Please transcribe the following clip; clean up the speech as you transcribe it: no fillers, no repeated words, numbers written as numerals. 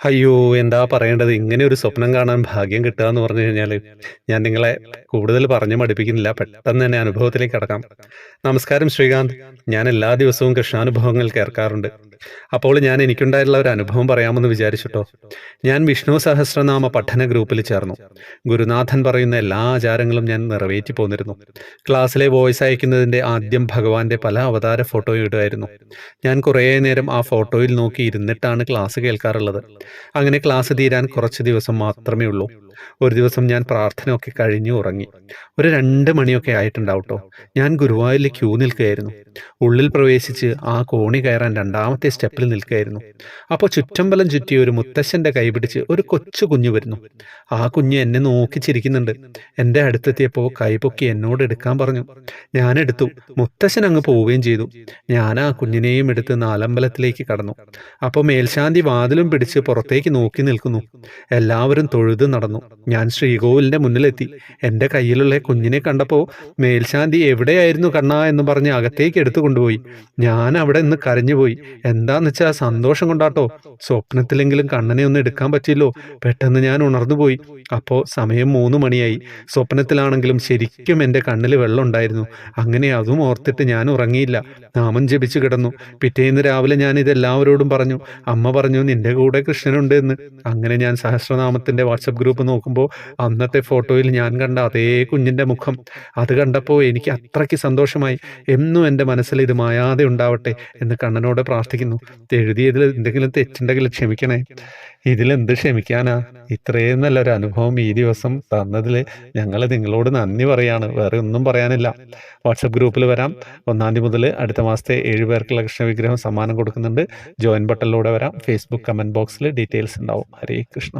അയ്യോ! എന്താ പറയേണ്ടത്? ഇങ്ങനെ ഒരു സ്വപ്നം കാണാൻ ഭാഗ്യം കിട്ടുക എന്ന് പറഞ്ഞു കഴിഞ്ഞാല്, ഞാൻ നിങ്ങളെ കൂടുതൽ പറഞ്ഞു മടുപ്പിക്കുന്നില്ല. പെട്ടെന്ന് തന്നെ അനുഭവത്തിലേക്ക് കടക്കാം. നമസ്കാരം ശ്രീകാന്ത്. ഞാൻ എല്ലാ ദിവസവും കൃഷ്ണാനുഭവങ്ങൾ കേൾക്കാറുണ്ട്. അപ്പോൾ ഞാൻ എനിക്കുണ്ടായിട്ടുള്ള ഒരു അനുഭവം പറയാമെന്ന് വിചാരിച്ചിട്ടോ. ഞാൻ വിഷ്ണു സഹസ്രനാമ പഠന ഗ്രൂപ്പിൽ ചേർന്നു. ഗുരുനാഥൻ പറയുന്ന എല്ലാ ആചാരങ്ങളും ഞാൻ നിറവേറ്റി പോന്നിരുന്നു. ക്ലാസ്സിലെ വോയിസ് അയക്കുന്നതിൻ്റെ ആദ്യം ഭഗവാന്റെ പല അവതാര ഫോട്ടോയും ഇടുമായിരുന്നു. ഞാൻ കുറേ നേരം ആ ഫോട്ടോയിൽ നോക്കി ഇരുന്നിട്ടാണ് ക്ലാസ് കേൾക്കാറുള്ളത്. അങ്ങനെ ക്ലാസ് തീരാൻ കുറച്ച് ദിവസം മാത്രമേ ഉള്ളൂ. ഒരു ദിവസം ഞാൻ പ്രാർത്ഥനയൊക്കെ കഴിഞ്ഞു ഉറങ്ങി. ഒരു 2 മണിയൊക്കെ ആയിട്ടുണ്ടാവും ട്ടോ. ഞാൻ ഗുരുവായൂരിൽ ക്യൂ നിൽക്കുകയായിരുന്നു. ഉള്ളിൽ പ്രവേശിച്ച് ആ കോണി കയറാൻ 2ാമത്തെ സ്റ്റെപ്പിൽ നിൽക്കുകയായിരുന്നു. അപ്പോൾ ചുറ്റമ്പലം ചുറ്റി ഒരു മുത്തശ്ശൻ്റെ കൈ പിടിച്ച് ഒരു കൊച്ചു കുഞ്ഞ് വരുന്നു. ആ കുഞ്ഞ് എന്നെ നോക്കി ചിരിക്കുന്നുണ്ട്. എൻ്റെ അടുത്തെത്തിയപ്പോൾ കൈപൊക്കി എന്നോട് എടുക്കാൻ പറഞ്ഞു. ഞാനെടുത്തു. മുത്തശ്ശൻ അങ്ങ് പോവുകയും ചെയ്തു. ഞാൻ ആ കുഞ്ഞിനെയും എടുത്ത് നാലമ്പലത്തിലേക്ക് കടന്നു. അപ്പോൾ മേൽശാന്തി വാതിലും പിടിച്ച് പുറത്തേക്ക് നോക്കി നിൽക്കുന്നു. എല്ലാവരും തൊഴുത് നടന്നു. ഞാൻ ശ്രീകോവിലിന്റെ മുന്നിലെത്തി. എൻ്റെ കയ്യിലുള്ള കുഞ്ഞിനെ കണ്ടപ്പോൾ മേൽശാന്തി എവിടെയായിരുന്നു കണ്ണാ എന്ന് പറഞ്ഞ് അകത്തേക്ക് എടുത്തു കൊണ്ടുപോയി. ഞാൻ അവിടെ നിന്ന് കരഞ്ഞുപോയി. എന്താന്ന് വെച്ചാൽ സന്തോഷം കൊണ്ടാട്ടോ. സ്വപ്നത്തിലെങ്കിലും കണ്ണനെ ഒന്ന് എടുക്കാൻ പറ്റിയല്ലോ. പെട്ടെന്ന് ഞാൻ ഉണർന്നുപോയി. അപ്പോൾ സമയം 3 മണിയായി. സ്വപ്നത്തിലാണെങ്കിലും ശരിക്കും എൻ്റെ കണ്ണിൽ വെള്ളം ഉണ്ടായിരുന്നു. അങ്ങനെ അതും ഓർത്തിട്ട് ഞാൻ ഉറങ്ങിയില്ല. നാമം ജപിച്ചു കിടന്നു. പിറ്റേന്ന് രാവിലെ ഞാൻ ഇതെല്ലാവരോടും പറഞ്ഞു. അമ്മ പറഞ്ഞു നിന്റെ കൂടെ കൃഷ്ണനുണ്ട് എന്ന്. അങ്ങനെ ഞാൻ സഹസ്രനാമത്തിൻ്റെ വാട്സപ്പ് ഗ്രൂപ്പ് നോക്കുമ്പോൾ അന്നത്തെ ഫോട്ടോയിൽ ഞാൻ കണ്ട അതേ കുഞ്ഞിൻ്റെ മുഖം. അത് കണ്ടപ്പോൾ എനിക്ക് അത്രയ്ക്ക് സന്തോഷമായി. എന്നും എൻ്റെ മനസ്സിൽ ഇത് മായാതെ ഉണ്ടാവട്ടെ എന്ന് കണ്ണനോട് പ്രാർത്ഥിക്കുന്നു. എഴുതിയതിൽ എന്തെങ്കിലും തെറ്റുണ്ടെങ്കിൽ ക്ഷമിക്കണേ. ഇതിലെന്ത് ക്ഷമിക്കാനാ? ഇത്രയും നല്ലൊരു അനുഭവം ഈ ദിവസം തന്നതിൽ ഞങ്ങൾ നിങ്ങളോട് നന്ദി പറയാണ്. വേറെ ഒന്നും പറയാനില്ല. വാട്സപ്പ് ഗ്രൂപ്പിൽ വരാം. 1-ാം തീയതി മുതൽ അടുത്ത മാസത്തെ 7 പേർക്കുള്ള കൃഷ്ണവിഗ്രഹം സമ്മാനം കൊടുക്കുന്നുണ്ട്. ജോയിൻ ബട്ടണിലൂടെ വരാം. ഫേസ്ബുക്ക് കമൻറ്റ് ബോക്സിൽ ഡീറ്റെയിൽസ് ഉണ്ടാവും. ഹരേ കൃഷ്ണ.